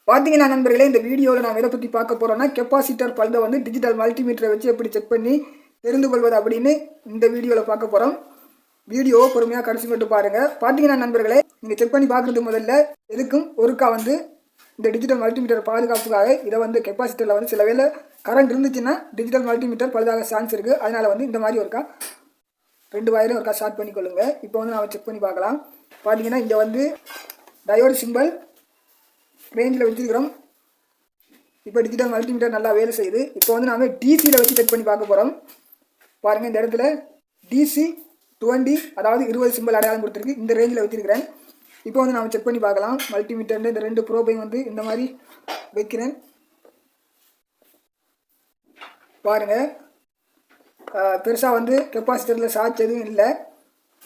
பார்த்தீங்கன்னா நண்பர்களே, இந்த வீடியோவில் நான் எதை பற்றி பார்க்க போகிறோன்னா, கெப்பாசிட்டர் பல்தை வந்து டிஜிட்டல் மல்டிமீட்டரை வச்சு எப்படி செக் பண்ணி தெரிந்து கொள்வது அப்படின்னு இந்த வீடியோவில் பார்க்க போகிறோம். வீடியோ பொறுமையாக கடைசி மட்டும் பாருங்கள். பார்த்தீங்கன்னா நண்பர்களே, நீங்கள் செக் பண்ணி பார்க்குறது முதல்ல எதுக்கும் ஒருக்கா வந்து இந்த டிஜிட்டல் மல்டிமீட்டர் பாதுகாப்புக்காக இதை வந்து கெப்பாசிட்டரில் வந்து சில வேளை கரண்ட் இருந்துச்சுன்னா டிஜிட்டல் மல்டிமீட்டர் பழுதாக சான்ஸ் இருக்குது. அதனால் வந்து இந்த மாதிரி ஒருக்கா 2 வயரும் ஒருக்கா ஸ்டார்ட் பண்ணிக்கொள்ளுங்க. இப்போ வந்து நாம் செக் பண்ணி பார்க்கலாம். பார்த்தீங்கன்னா இங்கே வந்து டயோடு சிம்பிள் ரேஞ்சில் வச்சுருக்கிறோம். இப்போ டிஜிட்டல் மல்டிமீட்டர் நல்லா வேலை செய்யுது. இப்போ வந்து நாம் டிசியில் வச்சு செக் பண்ணி பார்க்க போகிறோம். பாருங்கள், இந்த இடத்துல டிசி 20 அதாவது 20 சிம்பிள் அடையாளம் கொடுத்துருக்கு. இந்த ரேஞ்சில் வச்சுருக்கிறேன். இப்போ வந்து நாம் செக் பண்ணி பார்க்கலாம். மல்டிமீட்டரில் இந்த 2 ப்ரோபையும் வந்து இந்த மாதிரி வைக்கிறேன். பாருங்கள், பெருசாக வந்து கெப்பாசிட்டரில் சார்ஜ் எதுவும் இல்லை.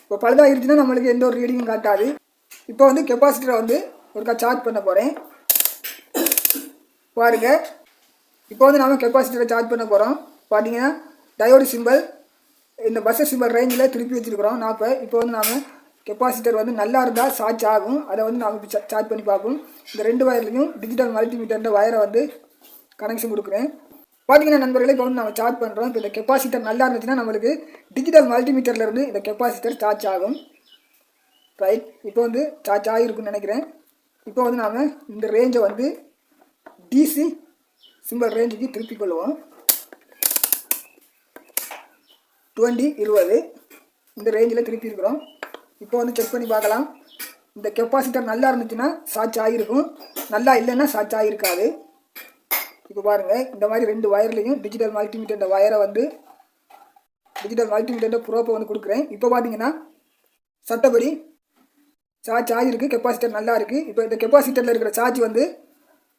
இப்போ பழுதாக இருந்துச்சுன்னா நம்மளுக்கு எந்த ஒரு ரீடிங்கும் காட்டாது. இப்போ வந்து கெப்பாசிட்டரை வந்து ஒருக்கா சார்ஜ் பண்ண போகிறேன். பாருங்கள், இப்போ வந்து நாம் கெப்பாசிட்டரை சார்ஜ் பண்ண போகிறோம். பார்த்தீங்கன்னா டயோடு சிம்பிள் இந்த பஸ்ஸர் சிம்பிள் ரேஞ்சில் திருப்பி வச்சுருக்கிறோம். இப்போ வந்து நாம் கெப்பாசிட்டர் வந்து நல்லா இருந்தால் சார்ஜ் ஆகும். அதை வந்து நாம் இப்போ சார்ஜ் பண்ணி பார்ப்போம். இந்த 2 வயர்லையும் டிஜிட்டல் மல்டிமீட்டர் வயரை வந்து கனெக்ஷன் கொடுக்குறேன். பார்த்தீங்கன்னா நண்பர்களே, இப்போ வந்து நம்ம சார்ஜ் பண்ணுறோம். இப்போ இந்த கெப்பாசிட்டர் நல்லா இருந்துச்சுன்னா நம்மளுக்கு டிஜிட்டல் மல்டிமீட்டர்லேருந்து இந்த கெப்பாசிட்டர் சார்ஜ் ஆகும். ரைட், இப்போ வந்து சார்ஜ் ஆகிருக்குன்னு நினைக்கிறேன். இப்போ வந்து நாம் இந்த ரேஞ்சை வந்து டிசி சிம்பிள் ரேஞ்சுக்கு திருப்பிக் கொள்வோம். 20 20 இந்த ரேஞ்சில் திருப்பி இருக்கிறோம். இப்போ வந்து செக் பண்ணி பார்க்கலாம். இந்த கெப்பாசிட்டர் நல்லா இருந்துச்சுன்னா சார்ஜ் ஆகிருக்கும், நல்லா இல்லைன்னா சார்ஜ் ஆகிருக்காது. இப்போ பாருங்கள், இந்த மாதிரி 2 வயர்லையும் டிஜிட்டல் மல்டிமீட்டர் வயரை வந்து டிஜிட்டல் மல்டிமீட்டர் ப்ரோப்பை வந்து கொடுக்குறேன். இப்போ பார்த்தீங்கன்னா சட்டப்படி சார்ஜ் ஆகிருக்கு, கெப்பாசிட்டர் நல்லா இருக்குது. இப்போ இந்த கெப்பாசிட்டரில் இருக்கிற சார்ஜ் வந்து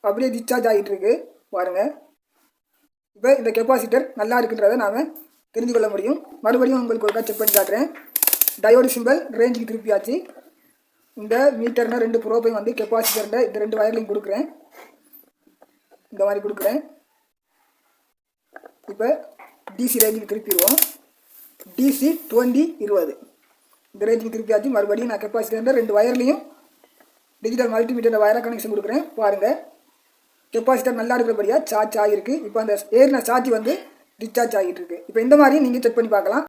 அப்படியே டிஸ்சார்ஜ் ஆகிட்டு இருக்கு. பாருங்கள், இப்போ இந்த கெப்பாசிட்டர் நல்லா இருக்குன்றதை நாம் தெரிஞ்சு கொள்ள முடியும். மறுபடியும் உங்களுக்கு ஒரு செக் பண்ணி காட்டுறேன். டயோடு சிம்பிள் ரேஞ்சுக்கு திருப்பியாச்சு. இந்த மீட்டர்னா 2 ப்ரோப்பையும் வந்து கெப்பாசிட்டரில் இந்த 2 வயர்லையும் கொடுக்குறேன். இந்த மாதிரி கொடுக்குறேன். இப்போ டிசி ரேஞ்சுக்கு திருப்பிடுவோம். டிசி 20 20 இந்த ரேஞ்சுக்கு திருப்பியாச்சு. மறுபடியும் நான் கெப்பாசிட்டர் 2 வயர்லையும் டிஜிட்டல் மல்டிமீட்டர் வயரை கனெக்ஷன் கொடுக்குறேன். பாருங்கள், கெப்பாசிட்டர் நல்லா இருக்கிறபடியாக சார்ஜ் ஆகிருக்கு. இப்போ அந்த ஏறின சார்ஜ் வந்து டிஸ்சார்ஜ் ஆகிட்டு இருக்கு. இப்போ இந்த மாதிரி நீங்கள் செக் பண்ணி பார்க்கலாம்.